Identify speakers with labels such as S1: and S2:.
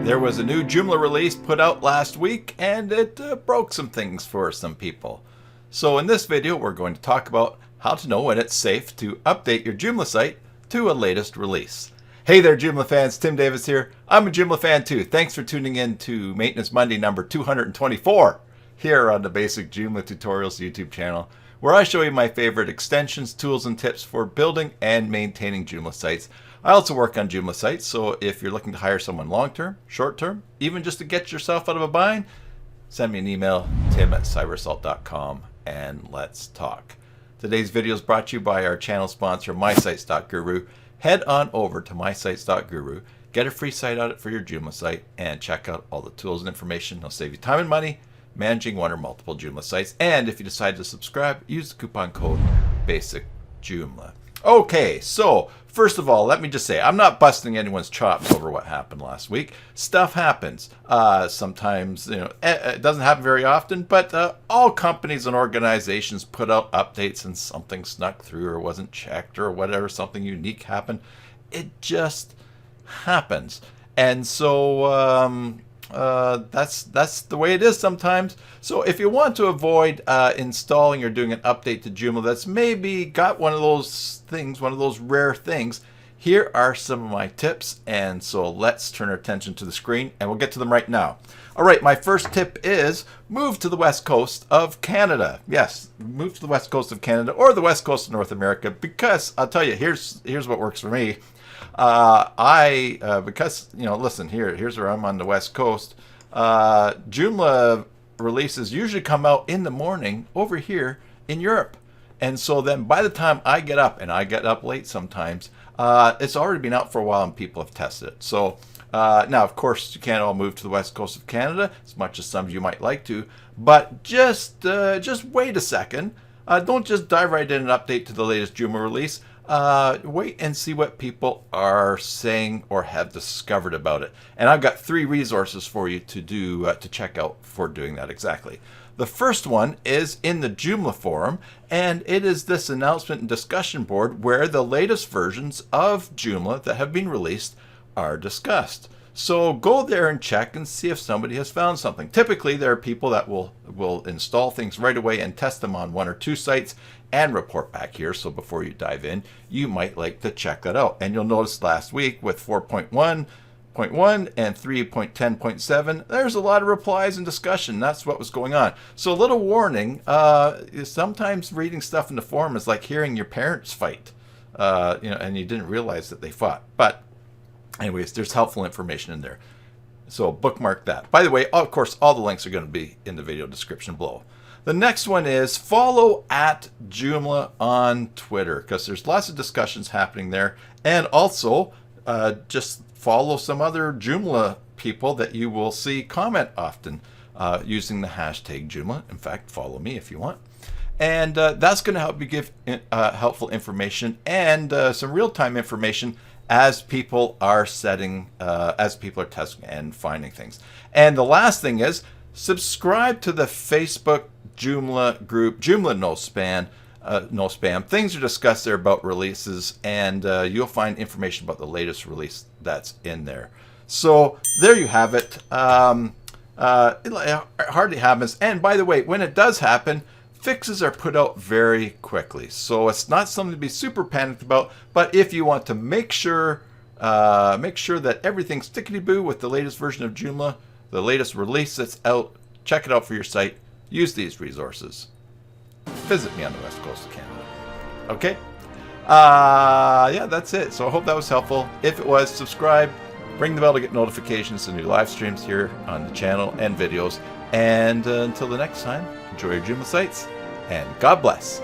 S1: There was a new Joomla release put out last week, and it broke some things for some people. So in this video, we're going to talk about how to know when it's safe to update your Joomla site to a latest release. Hey there, Joomla fans. Tim Davis here. I'm a Joomla fan too. Thanks for tuning in to Maintenance Monday number 224 here on the Basic Joomla Tutorials YouTube channel, where I show you my favorite extensions, tools, and tips for building and maintaining Joomla sites. I also work on Joomla sites, so if you're looking to hire someone long-term, short-term, even just to get yourself out of a bind, send me an email, tim@cybersalt.com, and let's talk. Today's video is brought to you by our channel sponsor, mysites.guru. Head on over to mysites.guru, get a free site audit for your Joomla site, and check out all the tools and information. It'll save you time and money managing one or multiple Joomla sites. And if you decide to subscribe, use the coupon code BASICJOOMLA. Okay, so first of all, let me just say, I'm not busting anyone's chops over what happened last week. Stuff happens. Sometimes, it doesn't happen very often, but all companies and organizations put out updates and something snuck through or wasn't checked or whatever, something unique happened. It just happens. And so that's the way it is sometimes. So if you want to avoid installing or doing an update to Joomla that's maybe got one of those things, one of those rare things, here are some of my tips. And so let's turn our attention to the screen and we'll get to them right now. All right, my first tip is move to the west coast of Canada. Yes, move to the west coast of Canada or the west coast of North America, because I'll tell you, here's what works for me. Because, listen, here's where I'm on the West Coast. Joomla releases usually come out in the morning over here in Europe. And so then by the time I get up, and I get up late sometimes, it's already been out for a while and people have tested it. So now, of course, you can't all move to the West Coast of Canada, as much as some of you might like to, but just wait a second. Don't just dive right in and update to the latest Joomla release. Wait and see what people are saying or have discovered about it. And I've got 3 resources for you to do to check out for doing that exactly. The first one is in the Joomla forum, and it is this announcement and discussion board where the latest versions of Joomla that have been released are discussed. So go there and check and see if somebody has found something. Typically, there are people that will install things right away and test them on 1 or 2 sites and report back here. So before you dive in, you might like to check that out. And you'll notice last week with 4.1.1 and 3.10.7, there's a lot of replies and discussion. That's what was going on. So a little warning, sometimes reading stuff in the forum is like hearing your parents fight, and you didn't realize that they fought. But anyways, there's helpful information in there. So bookmark that. By the way, of course, all the links are going to be in the video description below. The next one is follow @Joomla on Twitter, because there's lots of discussions happening there. And also, just follow some other Joomla people that you will see comment often using the hashtag Joomla. In fact, follow me if you want. And that's going to help you give helpful information and some real-time information as people are testing and finding things. And the last thing is subscribe to the Facebook Joomla group, Joomla No Spam. Things are discussed there about releases, and you'll find information about the latest release that's in there. So there you have it. It hardly happens. And by the way, when it does happen, fixes are put out very quickly. So it's not something to be super panicked about, but if you want to make sure that everything's tickety-boo with the latest version of Joomla, the latest release that's out, check it out for your site. Use these resources. Visit me on the West Coast of Canada. Okay? Yeah, that's it. So I hope that was helpful. If it was, subscribe, ring the bell to get notifications to new live streams here on the channel and videos. And until the next time, enjoy your Joomla sites, and God bless.